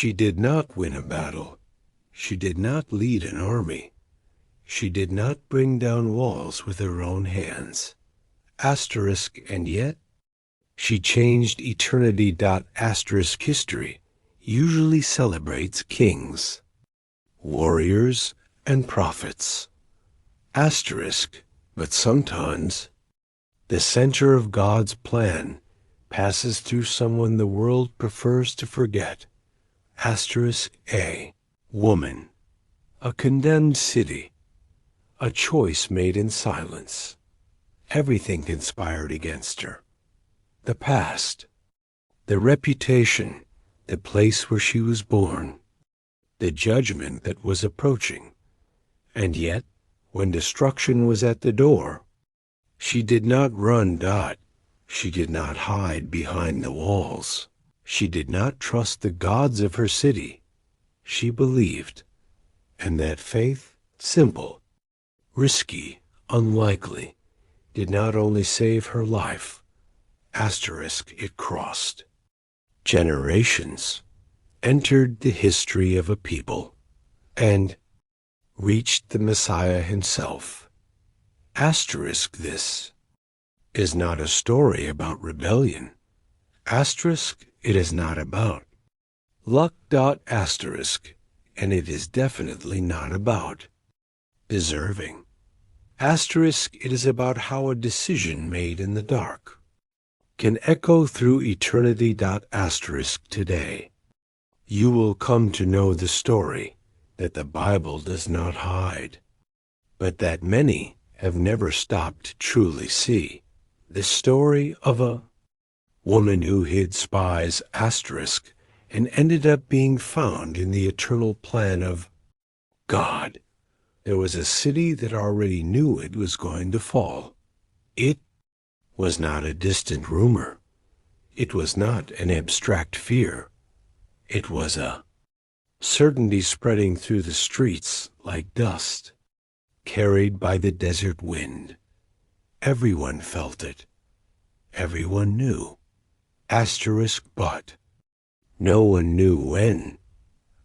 She did not win a battle. She did not lead an army. She did not bring down walls with her own hands. Asterisk, and yet, she changed eternity. Asterisk history usually celebrates kings, warriors, and prophets. Asterisk, but sometimes the center of God's plan passes through someone the world prefers to forget. Asterisk A. Woman. A condemned city. A choice made in silence. Everything conspired against her. The past. The reputation. The place where she was born. The judgment that was approaching. And yet, when destruction was at the door, she did not run. She did not hide behind the walls. She did not trust the gods of her city. She believed, and that faith, simple, risky, unlikely, did not only save her life, asterisk, it crossed generations, entered the history of a people, and reached the Messiah himself. Asterisk, this is not a story about rebellion. Asterisk, it is not about luck. Asterisk, and it is definitely not about deserving. Asterisk, it is about how a decision made in the dark can echo through eternity. Asterisk, today, you will come to know the story that the Bible does not hide, but that many have never stopped to truly see. The story of a woman who hid spies, asterisk, and ended up being found in the eternal plan of God. There was a city that already knew it was going to fall. It was not a distant rumor. It was not an abstract fear. It was a certainty spreading through the streets like dust, carried by the desert wind. Everyone felt it. Everyone knew. Asterisk, but no one knew when.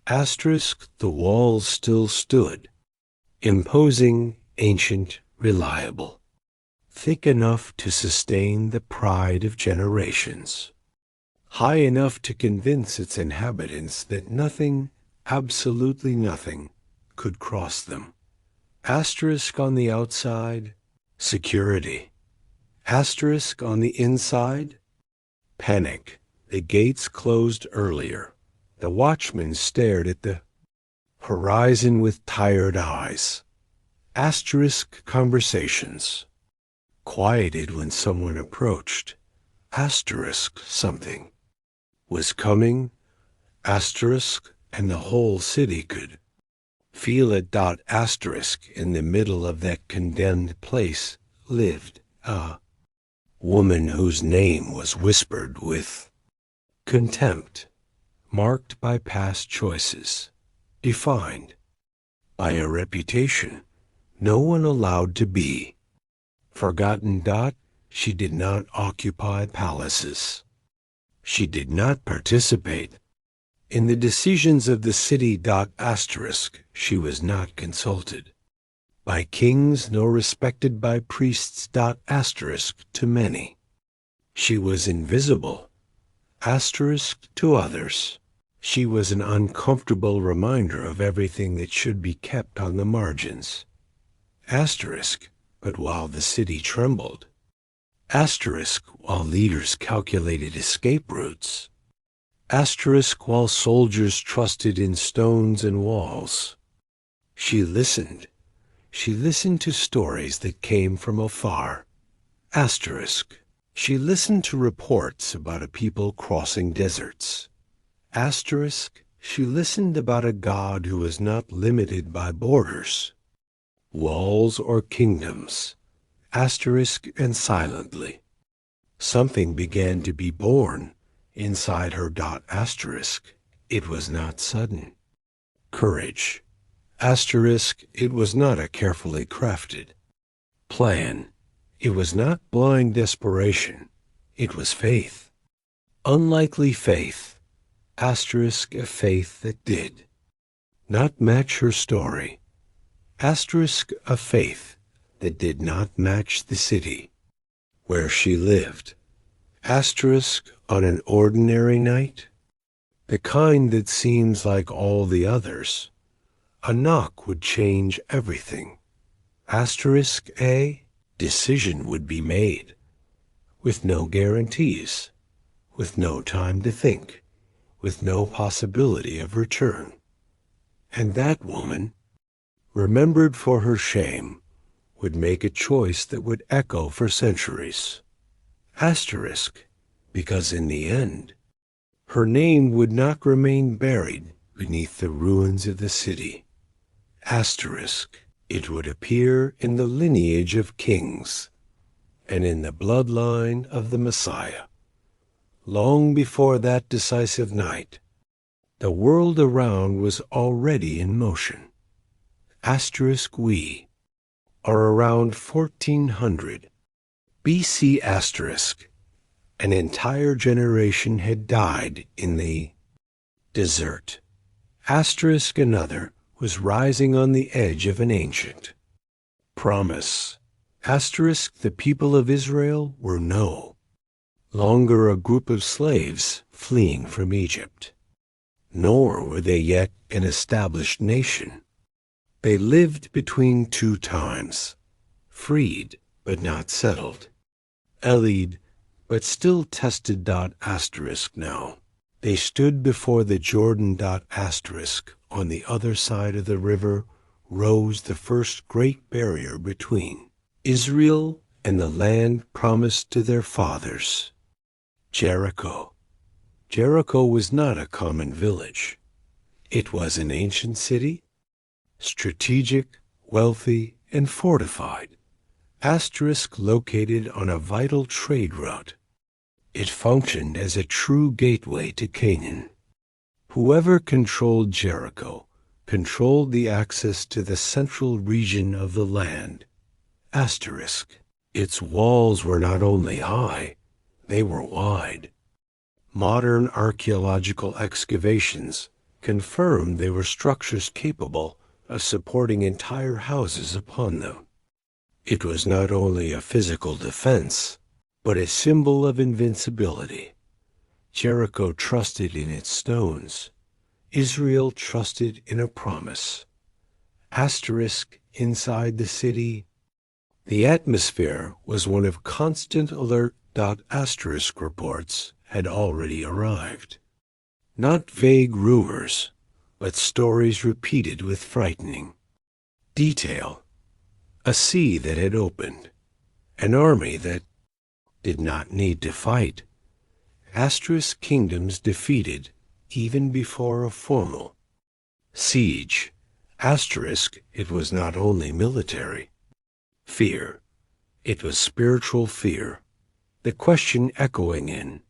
Asterisk, the walls still stood, imposing, ancient, reliable, thick enough to sustain the pride of generations, high enough to convince its inhabitants that nothing, absolutely nothing, could cross them. Asterisk on the outside, security. Asterisk on the inside, panic. The gates closed earlier. The watchman stared at the horizon with tired eyes. Asterisk, conversations quieted when someone approached. Asterisk, something was coming. Asterisk, and the whole city could feel it. Asterisk, in the middle of that condemned place lived a woman whose name was whispered with contempt, marked by past choices, defined by a reputation no one allowed to be forgotten. She did not occupy palaces. She did not participate in the decisions of the city. Asterisk, she was not consulted by kings nor respected by priests. Asterisk, to many she was invisible. Asterisk, to others she was an uncomfortable reminder of everything that should be kept on the margins. Asterisk, but while the city trembled, asterisk, while leaders calculated escape routes, asterisk, while soldiers trusted in stones and walls, she listened. She listened to stories that came from afar. Asterisk, she listened to reports about a people crossing deserts. Asterisk, she listened about a God who was not limited by borders, walls, or kingdoms. Asterisk, and silently, something began to be born inside her. Asterisk, it was not sudden. Courage. Asterisk, it was not a carefully crafted plan. It was not blind desperation. It was faith. Unlikely faith. Asterisk a faith that did not match her story. Asterisk a faith that did not match the city where she lived. Asterisk on an ordinary night, the kind that seems like all the others, a knock would change everything. Asterisk a decision would be made, with no guarantees, with no time to think, with no possibility of return. And that woman, remembered for her shame, would make a choice that would echo for centuries. Asterisk, because in the end, her name would not remain buried beneath the ruins of the city. Asterisk, it would appear in the lineage of kings and in the bloodline of the Messiah. Long before that decisive night, the world around was already in motion. Asterisk we are around 1400 BC asterisk. An entire generation had died in the desert. Asterisk another was rising on the edge of an ancient promise. Asterisk the people of Israel were no longer a group of slaves fleeing from Egypt, nor were they yet an established nation. They lived between two times, freed but not settled, allied but still tested. Asterisk now. They stood before the Jordan. Asterisk on the other side of the river rose the first great barrier between Israel and the land promised to their fathers, Jericho. Jericho was not a common village. It was an ancient city, strategic, wealthy, and fortified. Asterisk located on a vital trade route. It functioned as a true gateway to Canaan. Whoever controlled Jericho controlled the access to the central region of the land. Asterisk. Its walls were not only high, they were wide. Modern archaeological excavations confirmed they were structures capable of supporting entire houses upon them. It was not only a physical defense, but a symbol of invincibility. Jericho trusted in its stones. Israel trusted in a promise. Asterisk inside the city. The atmosphere was one of constant alert. Asterisk reports had already arrived. Not vague rumors, but stories repeated with frightening detail. A sea that had opened, an army that did not need to fight, asterisk kingdoms defeated even before a formal siege. Asterisk, it was not only military fear, it was spiritual fear. The question echoing in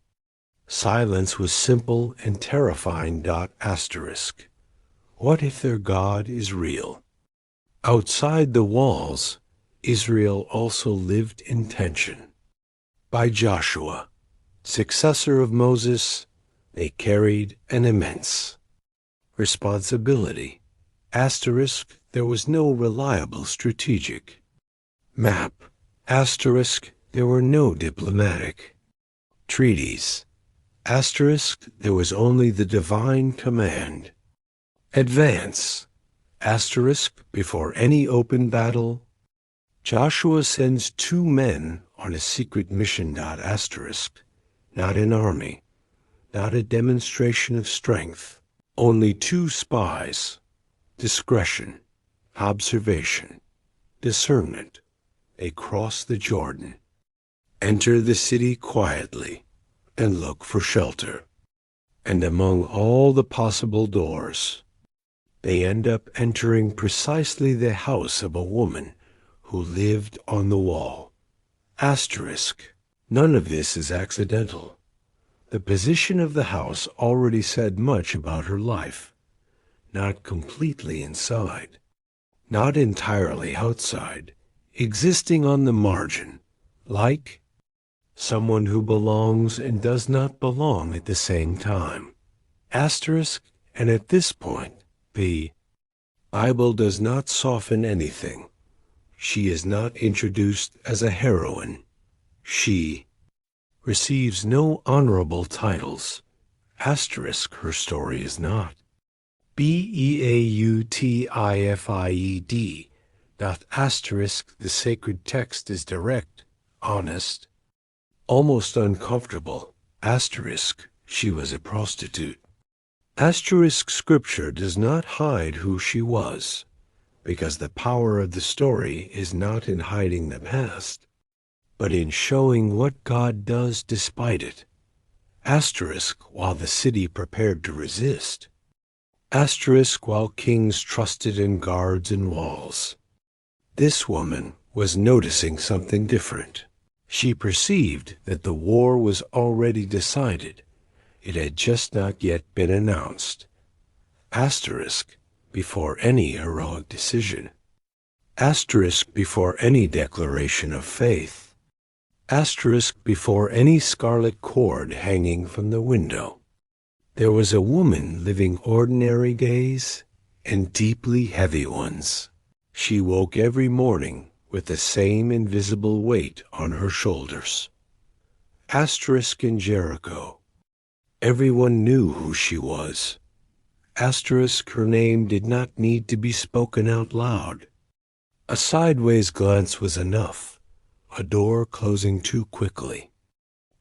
silence was simple and terrifying. Asterisk, what if their God is real? Outside the walls, Israel also lived in tension. By Joshua, successor of Moses, they carried an immense responsibility. Asterisk, there was no reliable strategic map. Asterisk, there were no diplomatic treaties. Asterisk, there was only the divine command. Advance. Asterisk, before any open battle, Joshua sends 2 men on a secret mission. Asterisk, not an army, not a demonstration of strength, only 2 spies. Discretion, observation, discernment. They cross the Jordan, enter the city quietly, and look for shelter. And among all the possible doors, they end up entering precisely the house of a woman who lived on the wall. Asterisk. None of this is accidental. The position of the house already said much about her life. Not completely inside, not entirely outside, existing on the margin, like someone who belongs and does not belong at the same time. Asterisk, and at this point, the Bible does not soften anything. She is not introduced as a heroine. She receives no honorable titles. Asterisk, her story is not. Beautified. Asterisk, the sacred text is direct, honest, almost uncomfortable. Asterisk, she was a prostitute. Asterisk, scripture does not hide who she was, because the power of the story is not in hiding the past, but in showing what God does despite it. Asterisk, while the city prepared to resist. Asterisk, while kings trusted in guards and walls. This woman was noticing something different. She perceived that the war was already decided. It had just not yet been announced. Asterisk, before any heroic decision. Asterisk, before any declaration of faith. Asterisk, before any scarlet cord hanging from the window. There was a woman living ordinary days and deeply heavy ones. She woke every morning with the same invisible weight on her shoulders. Asterisk, in Jericho. Everyone knew who she was. Asterisk, her name did not need to be spoken out loud. A sideways glance was enough, a door closing too quickly.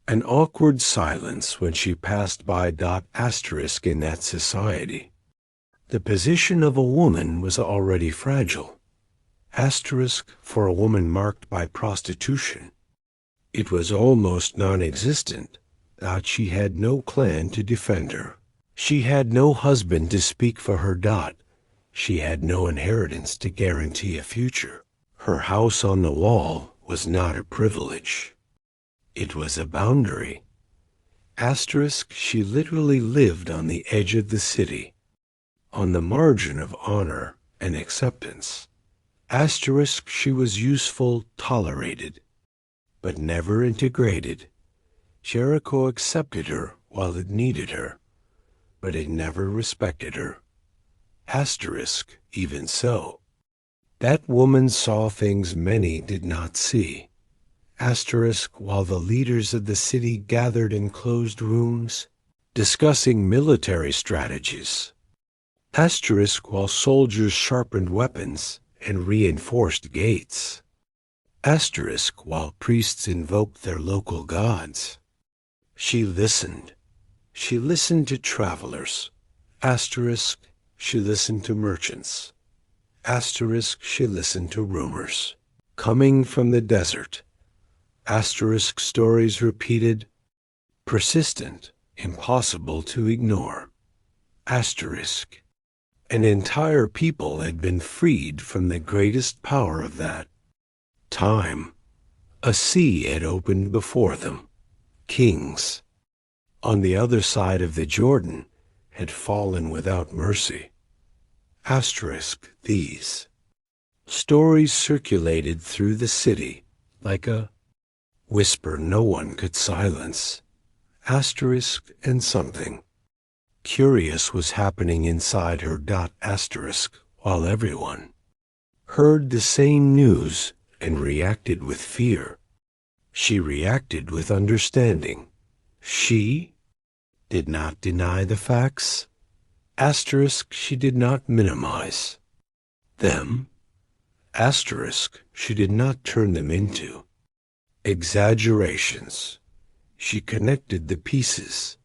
An awkward silence when she passed by. Asterisk, in that society. The position of a woman was already fragile. Asterisk, for a woman marked by prostitution. It was almost non-existent. She had no clan to defend her. She had no husband to speak for her. She had no inheritance to guarantee a future. Her house on the wall was not a privilege. It was a boundary. Asterisk, she literally lived on the edge of the city, on the margin of honor and acceptance. Asterisk, she was useful, tolerated, but never integrated. Jericho accepted her while it needed her, but it never respected her. Asterisk, even so. That woman saw things many did not see. Asterisk, while the leaders of the city gathered in closed rooms, discussing military strategies. Asterisk, while soldiers sharpened weapons and reinforced gates. Asterisk, while priests invoked their local gods. She listened. She listened to travelers. Asterisk, she listened to merchants. Asterisk, she listened to rumors. Coming from the desert. Asterisk, stories repeated. Persistent, impossible to ignore. Asterisk, an entire people had been freed from the greatest power of that time. A sea had opened before them. Kings, on the other side of the Jordan, had fallen without mercy. Asterisk, these stories circulated through the city like a whisper no one could silence. Asterisk, and something curious was happening inside her. Asterisk, while everyone heard the same news and reacted with fear. She reacted with understanding. She did not deny the facts. Asterisk, she did not minimize them. Asterisk, she did not turn them into exaggerations. She connected the pieces.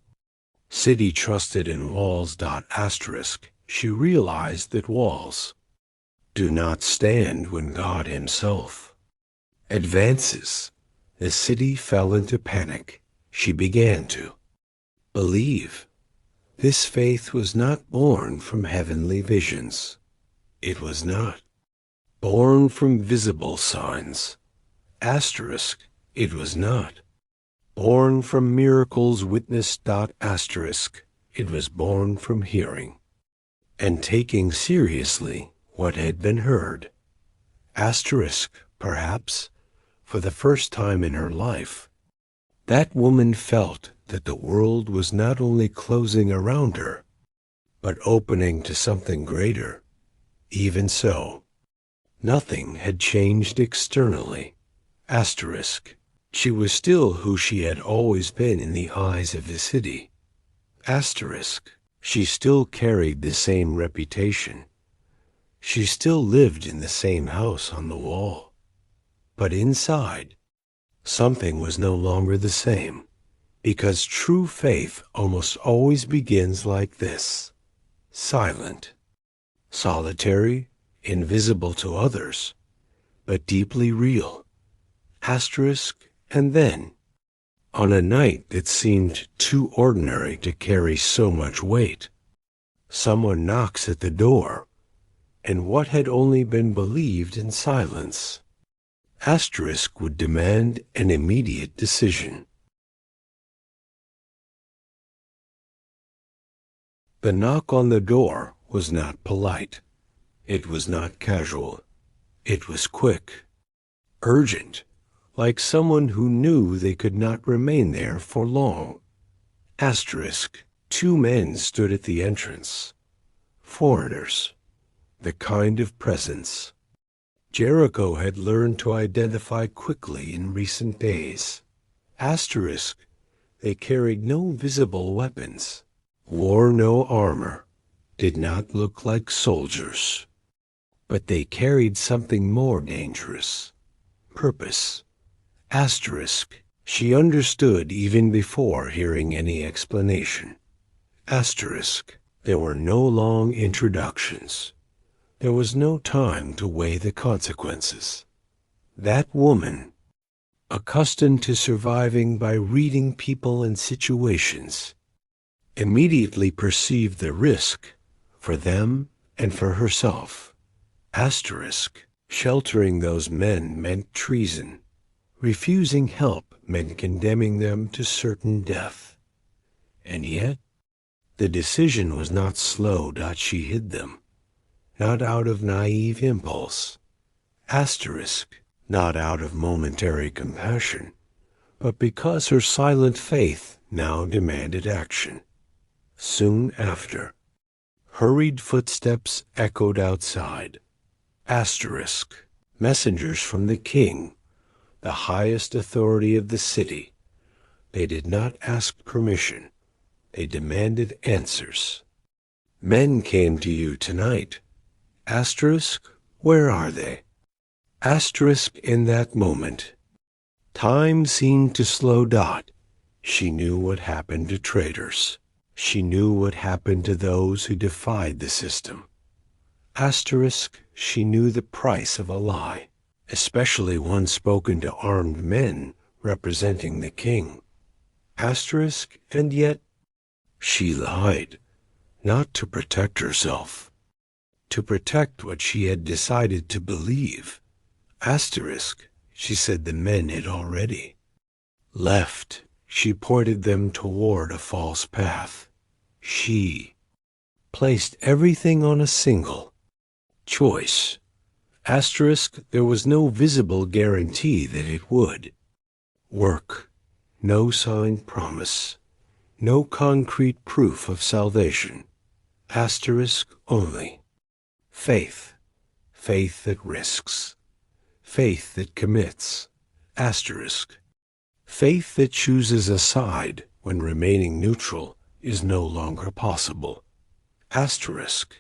City trusted in walls. Asterisk, she realized that walls do not stand when God himself advances. The city fell into panic. She began to believe. This faith was not born from heavenly visions. It was not born from visible signs. Asterisk, it was not born from miracles witnessed. Asterisk, it was born from hearing and taking seriously what had been heard. Asterisk, perhaps, for the first time in her life, that woman felt that the world was not only closing around her, but opening to something greater. Even so, nothing had changed externally. Asterisk. She was still who she had always been in the eyes of the city. Asterisk. She still carried the same reputation. She still lived in the same house on the wall. But inside, something was no longer the same, because true faith almost always begins like this: silent, solitary, invisible to others, but deeply real. Asterisk. And then, on a night that seemed too ordinary to carry so much weight, someone knocks at the door, and what had only been believed in silence, Asterisk would demand an immediate decision. The knock on the door was not polite. It was not casual. It was quick, urgent, like someone who knew they could not remain there for long. Asterisk. 2 men stood at the entrance. Foreigners. The kind of presence Jericho had learned to identify quickly in recent days. Asterisk. They carried no visible weapons, wore no armor, did not look like soldiers. But they carried something more dangerous: purpose. Asterisk. She understood even before hearing any explanation. Asterisk. There were no long introductions. There was no time to weigh the consequences. That woman, accustomed to surviving by reading people and situations, immediately perceived the risk for them and for herself. Asterisk. Sheltering those men meant treason. Refusing help meant condemning them to certain death. And yet, the decision was not slow. She hid them, not out of naive impulse. Asterisk. Not out of momentary compassion, but because her silent faith now demanded action. Soon after, hurried footsteps echoed outside. Asterisk. Messengers from the king, the highest authority of the city. They did not ask permission. They demanded answers. Men came to you tonight. Asterisk. Where are they? Asterisk. In that moment, time seemed to slow. She knew what happened to traitors. She knew what happened to those who defied the system. Asterisk. She knew the price of a lie, especially one spoken to armed men representing the king. Asterisk. And yet, she lied, not to protect herself, to protect what she had decided to believe. Asterisk. She said the men had already left. She pointed them toward a false path. She placed everything on a single choice. Asterisk. There was no visible guarantee that it would work. No signed promise. No concrete proof of salvation. Asterisk. Only faith. Faith that risks. Faith that commits. Asterisk. Faith that chooses a side when remaining neutral is no longer possible. Asterisk.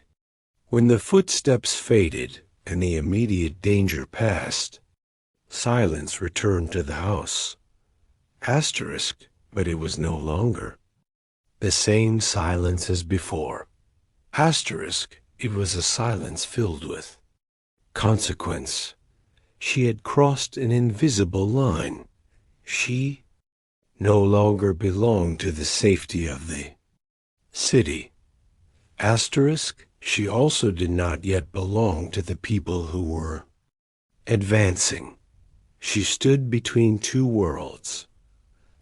When the footsteps faded and the immediate danger passed, silence returned to the house. Asterisk. But it was no longer the same silence as before. Asterisk. It was a silence filled with consequence. She had crossed an invisible line. She no longer belonged to the safety of the city. Asterisk. She also did not yet belong to the people who were advancing. She stood between 2 worlds,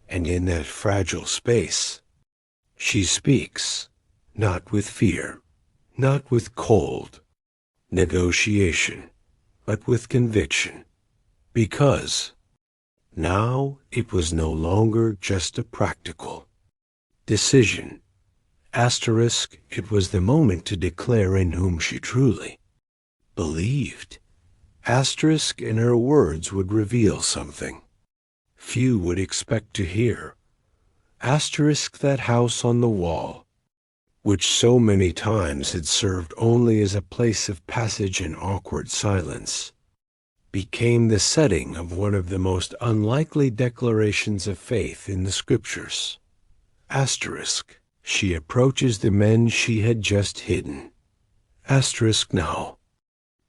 and in that fragile space, she speaks, not with fear, not with cold negotiation, but with conviction, because now it was no longer just a practical decision. Asterisk, it was the moment to declare in whom she truly believed. Asterisk, in her words would reveal something few would expect to hear. Asterisk, that house on the wall, which so many times had served only as a place of passage and awkward silence, became the setting of one of the most unlikely declarations of faith in the Scriptures. Asterisk, she approaches the men she had just hidden. Asterisk, now.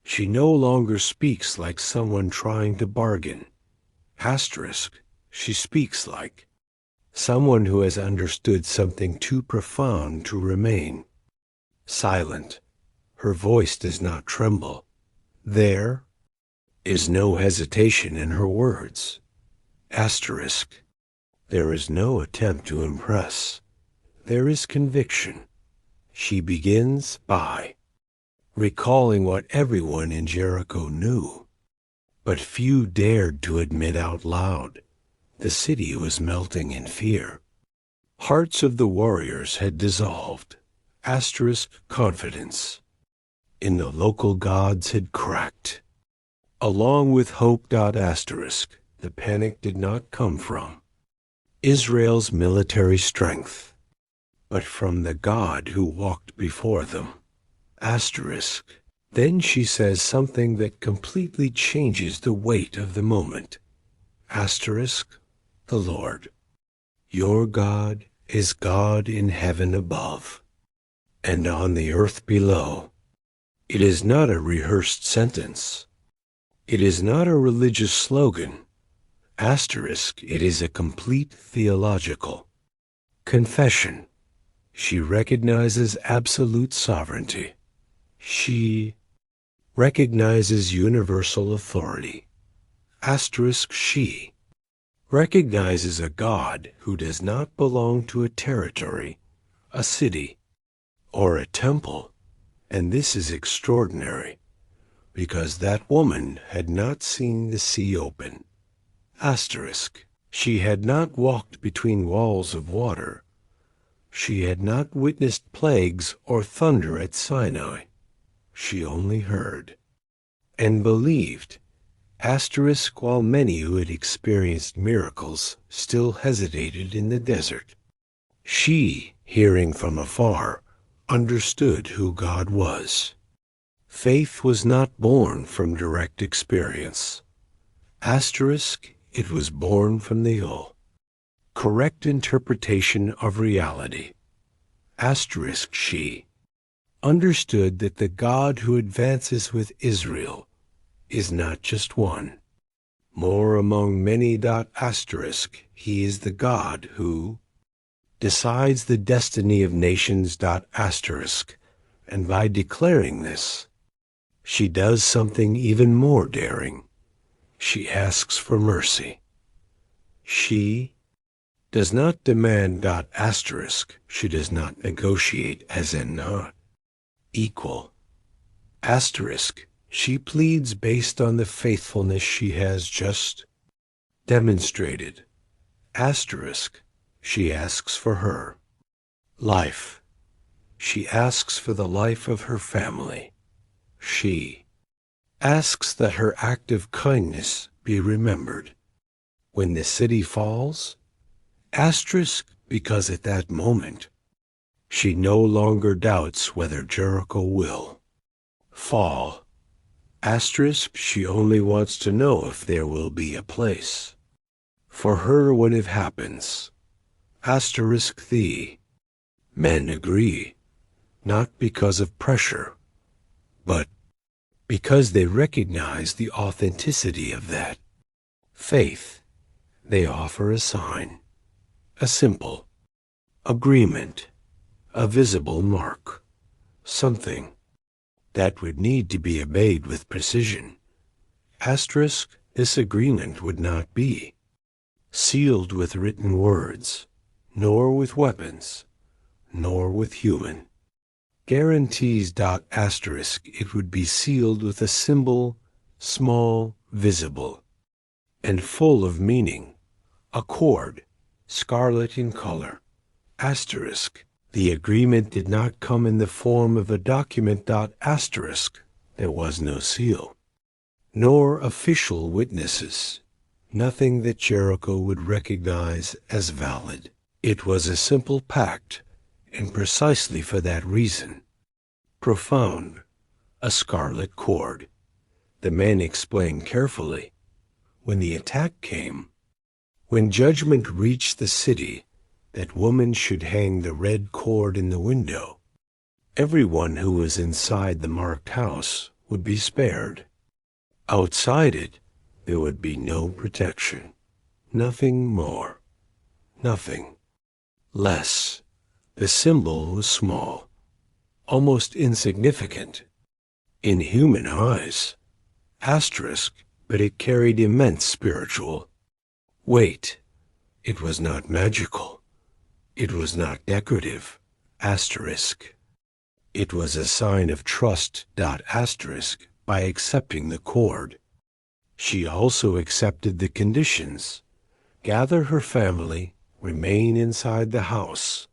She no longer speaks like someone trying to bargain. Asterisk, she speaks like someone who has understood something too profound to remain silent. Her voice does not tremble. There is no hesitation in her words. Asterisk, there is no attempt to impress. There is conviction. She begins by recalling what everyone in Jericho knew, but few dared to admit out loud. The city was melting in fear. Hearts of the warriors had dissolved. Asterisk, confidence in the local gods had cracked. Along with hope. Asterisk, the panic did not come from Israel's military strength, but from the God who walked before them. Asterisk, then she says something that completely changes the weight of the moment. Asterisk, the Lord, your God, is God in heaven above and on the earth below. It is not a rehearsed sentence. It is not a religious slogan. Asterisk, it is a complete theological confession. She recognizes absolute sovereignty. She recognizes universal authority. Asterisk, she recognizes a God who does not belong to a territory, a city, or a temple. And this is extraordinary, because that woman had not seen the sea open. Asterisk, she had not walked between walls of water. She had not witnessed plagues or thunder at Sinai. She only heard and believed. Asterisk, while many who had experienced miracles still hesitated in the desert, she, hearing from afar, understood who God was. Faith was not born from direct experience. Asterisk, it was born from the correct interpretation of reality. Asterisk, she understood that the God who advances with Israel is not just one, more among many. Asterisk, he is the God who decides the destiny of nations. Asterisk, and by declaring this, she does something even more daring. She asks for mercy. She does not demand. Asterisk, she does not negotiate as in not equal. Asterisk, she pleads based on the faithfulness she has just demonstrated. Asterisk, she asks for her life. She asks for the life of her family. She asks that her act of kindness be remembered when the city falls. Asterisk, because at that moment she no longer doubts whether Jericho will fall. Asterisk, she only wants to know if there will be a place for her when it happens. Asterisk, the men agree, not because of pressure, but because they recognize the authenticity of that faith. They offer a sign, a simple agreement, a visible mark, something that would need to be obeyed with precision. Asterisk, this agreement would not be sealed with written words, nor with weapons, nor with human guarantees. Asterisk, it would be sealed with a symbol, small, visible, and full of meaning, a cord, scarlet in color. Asterisk. The agreement did not come in the form of a document. Asterisk. There was no seal, nor official witnesses, nothing that Jericho would recognize as valid. It was a simple pact, and precisely for that reason, profound, a scarlet cord. The men explained carefully. When the attack came, when judgment reached the city, that woman should hang the red cord in the window. Everyone who was inside the marked house would be spared. Outside it, there would be no protection. Nothing more. Nothing less. The symbol was small, almost insignificant in human eyes. Asterisk, but it carried immense spiritual weight. It was not magical. It was not decorative. Asterisk. It was a sign of trust. Asterisk, by accepting the cord. She also accepted the conditions. Gather her family, remain inside the house.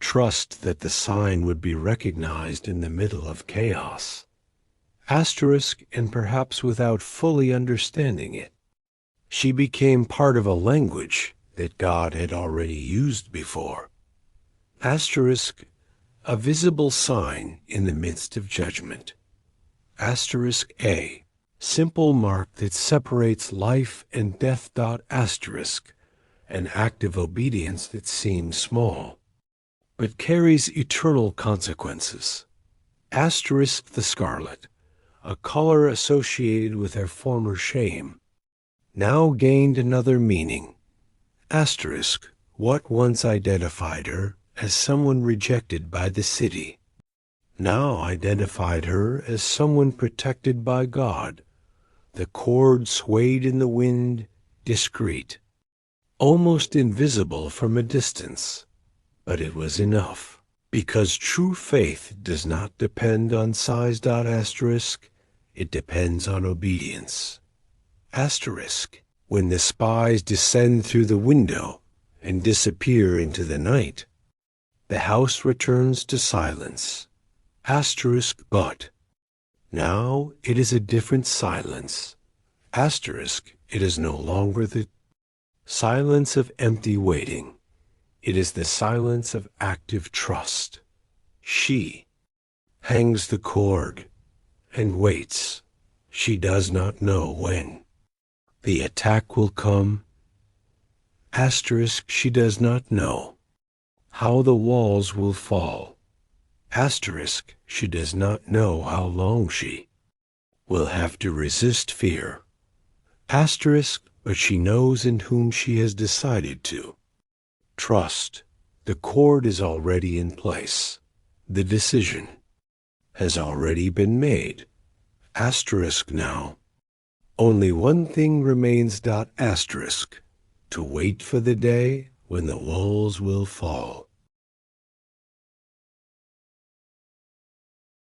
Trust that the sign would be recognized in the middle of chaos. Asterisk, and perhaps without fully understanding it, she became part of a language that God had already used before. Asterisk, a visible sign in the midst of judgment. Asterisk A, simple mark that separates life and death. Asterisk, an act of obedience that seems small, but carries eternal consequences. Asterisk the scarlet, a color associated with her former shame, now gained another meaning. Asterisk, what once identified her as someone rejected by the city, now identified her as someone protected by God. The cord swayed in the wind, discreet, almost invisible from a distance, but it was enough, because true faith does not depend on size. Asterisk, it depends on obedience. Asterisk, when the spies descend through the window and disappear into the night, the house returns to silence. Asterisk, but now it is a different silence. Asterisk, it is no longer the silence of empty waiting. It is the silence of active trust. She hangs the cord and waits. She does not know when the attack will come. Asterisk, she does not know how the walls will fall. Asterisk, she does not know how long she will have to resist fear. Asterisk, but she knows in whom she has decided to trust. The cord is already in place. The decision has already been made. Asterisk now. Only one thing remains. Asterisk, to wait for the day when the walls will fall.